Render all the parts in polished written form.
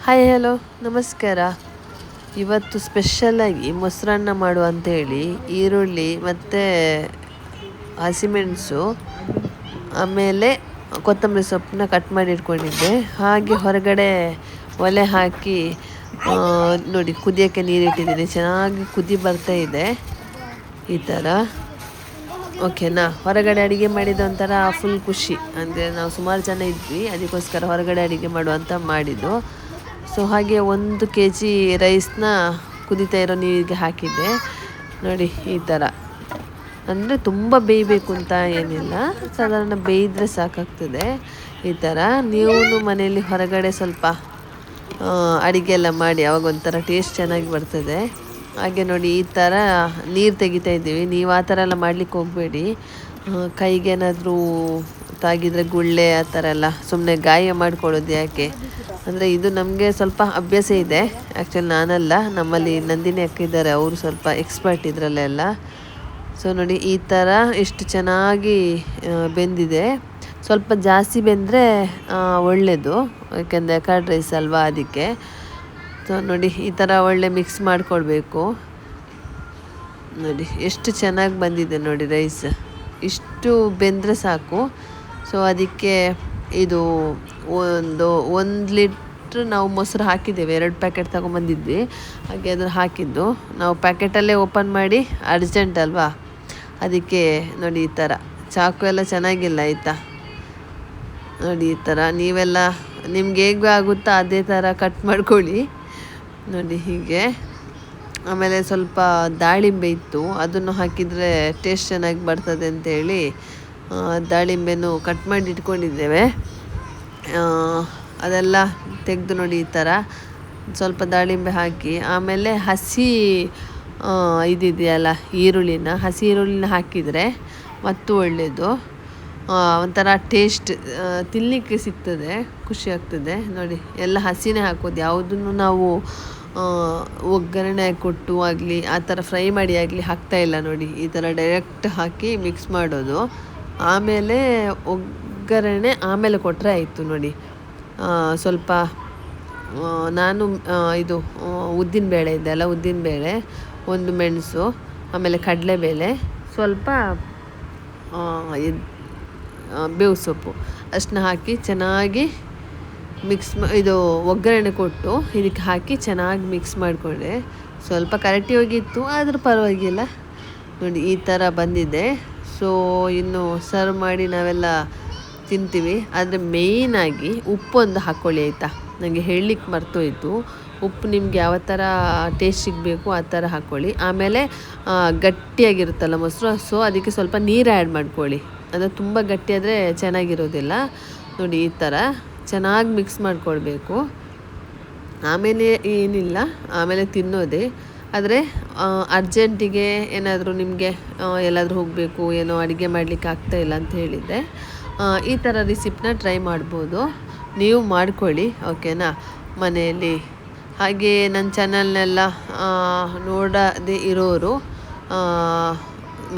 Hi hello ನಮಸ್ಕಾರ. ಇವತ್ತು ಸ್ಪೆಷಲಾಗಿ ಮೊಸರನ್ನ ಮಾಡುವ ಅಂತೇಳಿ ಈರುಳ್ಳಿ ಮತ್ತು ಹಸಿಮೆಣಸು ಆಮೇಲೆ ಕೊತ್ತಂಬರಿ ಸೊಪ್ಪನ್ನ ಕಟ್ ಮಾಡಿ ಇಟ್ಕೊಂಡಿದ್ದೆ. ಹಾಗೆ ಹೊರಗಡೆ ಒಲೆ ಹಾಕಿ ನೋಡಿ ಕುದಿಯೋಕ್ಕೆ ನೀರಿಟ್ಟಿದ್ದೀನಿ. ಚೆನ್ನಾಗಿ ಕುದಿ ಬರ್ತಾ ಇದೆ ಈ ಥರ. ಓಕೆನಾ. ಹೊರಗಡೆ ಅಡುಗೆ ಮಾಡಿದ ಒಂಥರ ಫುಲ್ ಖುಷಿ. ಅಂದರೆ ನಾವು ಸುಮಾರು ಜನ ಇದ್ವಿ, ಅದಕ್ಕೋಸ್ಕರ ಹೊರಗಡೆ ಅಡುಗೆ ಮಾಡುವಂತ ಮಾಡಿದ್ದು. ಸೊ ಹಾಗೆ 1 kg ರೈಸ್ನ ಕುದೀತಾ ಇರೋ ನೀರಿಗೆ ಹಾಕಿದ್ದೆ ನೋಡಿ ಈ ಥರ. ಅಂದರೆ ತುಂಬ ಬೇಯಬೇಕು ಅಂತ ಏನಿಲ್ಲ, ಸಾಧಾರಣ ಬೇಯಿದ್ರೆ ಸಾಕಾಗ್ತದೆ ಈ ಥರ. ನೀವು ಮನೆಯಲ್ಲಿ ಹೊರಗಡೆ ಸ್ವಲ್ಪ ಅಡುಗೆ ಎಲ್ಲ ಮಾಡಿ, ಅವಾಗ ಒಂಥರ ಟೇಸ್ಟ್ ಚೆನ್ನಾಗಿ ಬರ್ತದೆ. ಹಾಗೆ ನೋಡಿ ಈ ಥರ ನೀರು ತೆಗಿತಾ ಇದ್ದೀವಿ. ನೀವು ಆ ಥರ ಎಲ್ಲ ಮಾಡ್ಲಿಕ್ಕೆ ಹೋಗಬೇಡಿ. ಕೈಗೇನಾದರೂ ತಾಗಿದ್ರೆ ಗುಳ್ಳೆ ಆ ಥರ ಎಲ್ಲ ಸುಮ್ಮನೆ ಗಾಯ ಮಾಡ್ಕೊಳ್ಳೋದು ಯಾಕೆ. ಅಂದರೆ ಇದು ನಮಗೆ ಸ್ವಲ್ಪ ಅಭ್ಯಾಸ ಇದೆ. ಆ್ಯಕ್ಚುಲಿ ನಾನಲ್ಲ, ನಮ್ಮಲ್ಲಿ ನಂದಿನಿ ಅಕ್ಕ ಇದ್ದಾರೆ, ಅವರು ಸ್ವಲ್ಪ ಎಕ್ಸ್ಪರ್ಟ್ ಇದರಲ್ಲೆಲ್ಲ. ಸೊ ನೋಡಿ ಈ ಥರ ಎಷ್ಟು ಚೆನ್ನಾಗಿ ಬೆಂದಿದೆ. ಸ್ವಲ್ಪ ಜಾಸ್ತಿ ಬೆಂದರೆ ಒಳ್ಳೆಯದು, ಯಾಕೆಂದರೆ ಕರ್ಡ್ ರೈಸ್ ಅಲ್ವಾ, ಅದಕ್ಕೆ. ಸೊ ನೋಡಿ ಈ ಥರ ಒಳ್ಳೆ ಮಿಕ್ಸ್ ಮಾಡಿಕೊಳ್ಬೇಕು. ನೋಡಿ ಎಷ್ಟು ಚೆನ್ನಾಗಿ ಬಂದಿದೆ ನೋಡಿ ರೈಸ್. ಇಷ್ಟು ಬೆಂದರೆ ಸಾಕು. ಸೊ ಅದಕ್ಕೆ ಇದು 1 ಲೀಟ್ರ್ ನಾವು ಮೊಸರು ಹಾಕಿದ್ದೇವೆ. 2 ಪ್ಯಾಕೆಟ್ ತಗೊಂಬಂದಿದ್ವಿ. ಹಾಗೆ ಅದ್ರ ಹಾಕಿದ್ದು ನಾವು ಪ್ಯಾಕೆಟಲ್ಲೇ ಓಪನ್ ಮಾಡಿ, ಅರ್ಜೆಂಟ್ ಅಲ್ವಾ ಅದಕ್ಕೆ. ನೋಡಿ ಈ ಥರ ಚಾಕು ಎಲ್ಲ ಚೆನ್ನಾಗಿಲ್ಲ ಆಯಿತಾ. ನೋಡಿ ಈ ಥರ ನೀವೆಲ್ಲ ನಿಮ್ಗೆ ಹೇಗೆ ಆಗುತ್ತಾ ಅದೇ ಥರ ಕಟ್ ಮಾಡ್ಕೊಳ್ಳಿ ನೋಡಿ ಹೀಗೆ. ಆಮೇಲೆ ಸ್ವಲ್ಪ ದಾಳಿಂಬೆ ಇತ್ತು, ಅದನ್ನು ಹಾಕಿದರೆ ಟೇಸ್ಟ್ ಚೆನ್ನಾಗಿ ಬರ್ತದೆ ಅಂತೇಳಿ ದಾಳಿಂಬೆನೂ ಕಟ್ ಮಾಡಿ ಇಟ್ಕೊಂಡಿದ್ದೇವೆ. ಅದೆಲ್ಲ ತೆಗೆದು ನೋಡಿ ಈ ಥರ ಸ್ವಲ್ಪ ದಾಳಿಂಬೆ ಹಾಕಿ, ಆಮೇಲೆ ಹಸಿ ಇದಿದೆಯಲ್ಲ ಹಸಿ ಈರುಳ್ಳಿನ ಹಾಕಿದರೆ ಮತ್ತು ಒಳ್ಳೆಯದು. ಒಂಥರ ಟೇಸ್ಟ್ ತಿನ್ನಲಿಕ್ಕೆ ಸಿಗ್ತದೆ, ಖುಷಿ ಆಗ್ತದೆ. ನೋಡಿ ಎಲ್ಲ ಹಸಿನೇ ಹಾಕೋದು, ಯಾವುದನ್ನು ನಾವು ಒಗ್ಗರಣೆ ಕೊಟ್ಟು ಆಗಲಿ ಆ ಥರ ಫ್ರೈ ಮಾಡಿ ಆಗಲಿ ಹಾಕ್ತಾಯಿಲ್ಲ. ನೋಡಿ ಈ ಥರ ಡೈರೆಕ್ಟ್ ಹಾಕಿ ಮಿಕ್ಸ್ ಮಾಡೋದು. ಆಮೇಲೆ ಒಗ್ಗರಣೆ ಆಮೇಲೆ ಕೊಟ್ಟರೆ ಆಯಿತು. ನೋಡಿ ಸ್ವಲ್ಪ ನಾನು ಇದು ಉದ್ದಿನಬೇಳೆ ಇದೆಯಲ್ಲ, ಉದ್ದಿನಬೇಳೆ, 1 ಮೆಣಸು, ಆಮೇಲೆ ಕಡಲೆಬೇಳೆ, ಸ್ವಲ್ಪ ಬೇವು ಸೊಪ್ಪು ಅಷ್ಟನ್ನ ಹಾಕಿ ಚೆನ್ನಾಗಿ ಇದು ಒಗ್ಗರಣೆ ಕೊಟ್ಟು ಇದಕ್ಕೆ ಹಾಕಿ ಚೆನ್ನಾಗಿ ಮಿಕ್ಸ್ ಮಾಡಿಕೊಂಡೆ. ಸ್ವಲ್ಪ ಕರಟಿ ಹೋಗಿತ್ತು, ಆದರೂ ಪರವಾಗಿಲ್ಲ. ನೋಡಿ ಈ ಥರ ಬಂದಿದೆ. ಸೊ ಇನ್ನು ಸರ್ವ್ ಮಾಡಿ ನಾವೆಲ್ಲ ತಿಂತೀವಿ. ಆದರೆ ಮೇಯ್ನಾಗಿ ಉಪ್ಪೊಂದು ಹಾಕ್ಕೊಳ್ಳಿ ಆಯಿತಾ. ನನಗೆ ಹೇಳಲಿಕ್ಕೆ ಮರ್ತೋಯ್ತು. ಉಪ್ಪು ನಿಮ್ಗೆ ಯಾವ ಥರ ಟೇಸ್ಟ್ ಸಿಗಬೇಕು ಆ ಥರ ಹಾಕ್ಕೊಳ್ಳಿ. ಆಮೇಲೆ ಗಟ್ಟಿಯಾಗಿರುತ್ತಲ್ಲ ಮೊಸರು, ಸೊ ಅದಕ್ಕೆ ಸ್ವಲ್ಪ ನೀರು ಆ್ಯಡ್ ಮಾಡ್ಕೊಳ್ಳಿ. ಅಂದರೆ ತುಂಬ ಗಟ್ಟಿಯಾದರೆ ಚೆನ್ನಾಗಿರೋದಿಲ್ಲ. ನೋಡಿ ಈ ಥರ ಚೆನ್ನಾಗಿ ಮಿಕ್ಸ್ ಮಾಡಿಕೊಳ್ಬೇಕು. ಆಮೇಲೆ ಏನಿಲ್ಲ, ಆಮೇಲೆ ತಿನ್ನೋದೇ. ಆದರೆ ಅರ್ಜೆಂಟಿಗೆ ಏನಾದರೂ ನಿಮಗೆ ಎಲ್ಲಾದರೂ ಹೋಗಬೇಕು, ಏನೋ ಅಡುಗೆ ಮಾಡಲಿಕ್ಕೆ ಆಗ್ತಾಯಿಲ್ಲ ಅಂತ ಹೇಳಿದರೆ ಈ ಥರ ರೆಸಿಪಿನ ಟ್ರೈ ಮಾಡ್ಬೋದು. ನೀವು ಮಾಡ್ಕೊಳ್ಳಿ ಓಕೆನಾ ಮನೆಯಲ್ಲಿ. ಹಾಗೆ ನನ್ನ ಚಾನಲ್ನೆಲ್ಲ ನೋಡದೇ ಇರೋರು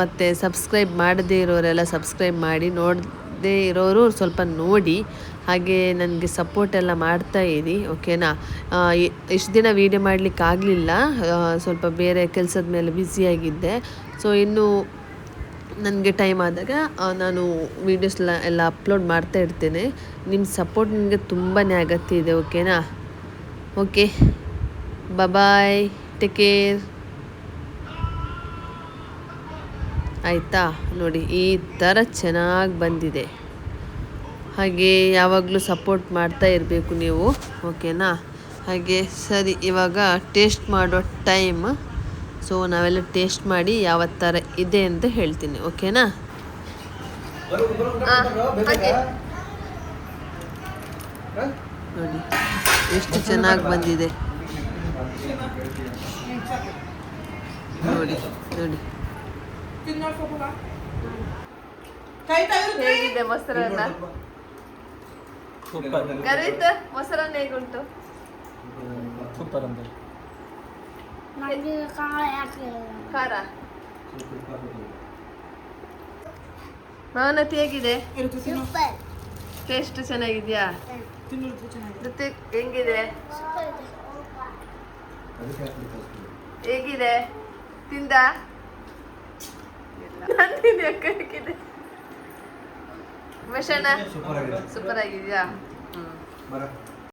ಮತ್ತು ಸಬ್ಸ್ಕ್ರೈಬ್ ಮಾಡದೇ ಇರೋರೆಲ್ಲ ಸಬ್ಸ್ಕ್ರೈಬ್ ಮಾಡಿ, ನೋಡದೇ ಇರೋರು ಸ್ವಲ್ಪ ನೋಡಿ. ಹಾಗೆ ನನಗೆ ಸಪೋರ್ಟ್ ಎಲ್ಲ ಮಾಡ್ತಾಯಿರಿ ಓಕೆನಾ. ಇಷ್ಟು ದಿನ ವೀಡಿಯೋ ಮಾಡಲಿಕ್ಕೆ ಆಗಲಿಲ್ಲ, ಸ್ವಲ್ಪ ಬೇರೆ ಕೆಲಸದ ಮೇಲೆ ಬ್ಯುಸಿಯಾಗಿದ್ದೆ. ಸೊ ಇನ್ನು ನನಗೆ ಟೈಮ್ ಆದಾಗ ನಾನು ವೀಡಿಯೋಸ್ ಎಲ್ಲ ಅಪ್ಲೋಡ್ ಮಾಡ್ತಾ ಇರ್ತೇನೆ. ನಿಮ್ಮ ಸಪೋರ್ಟ್ ನನಗೆ ತುಂಬಾ ಅಗತ್ಯ ಇದೆ ಓಕೆನಾ. ಓಕೆ ಬಾಯ್, ಟೇಕ್ ಕೇರ್ ಆಯಿತಾ. ನೋಡಿ ಈ ಥರ ಚೆನ್ನಾಗಿ ಬಂದಿದೆ. ಹಾಗೆ ಯಾವಾಗಲೂ ಸಪೋರ್ಟ್ ಮಾಡ್ತಾ ಇರಬೇಕು ನೀವು ಓಕೆನಾ. ಹಾಗೆ ಸರಿ, ಇವಾಗ ಟೇಸ್ಟ್ ಮಾಡೋ ಟೈಮ್. ಸೊ ನಾವೆಲ್ಲ ಟೇಸ್ಟ್ ಮಾಡಿ ಯಾವ ಥರ ಇದೆ ಅಂತ ಹೇಳ್ತೀನಿ ಓಕೆನಾ. ನೋಡಿ ಎಷ್ಟು ಚೆನ್ನಾಗಿ ಬಂದಿದೆ. ನೋಡಿ ನೋಡಿ ಹೇಗಿದೆ ಮೊಸರನ್ನ. ಗರಿತ್ ಮೊಸರನ್ನ ಹೇಗುಂಟು? ಸೂಪರ್ ಅಂತ. ಖಾರ ಮಾನತಿ ಹೇಗಿದೆ? ಟೇಸ್ಟ್ ಚೆನ್ನಾಗಿದ್ಯಾ? ಹೆಂಗಿದೆ? ಹೇಗಿದೆ ತಿಂದ ನಂದಿನಿ ಅಕ್ಕ ಹೇಗಿದೆ ವಶಣ್ಣ ಸೂಪರ್ ಆಗಿದೆ ಸೂಪರ್ ಆಗಿದ್ಯಾ ಬರ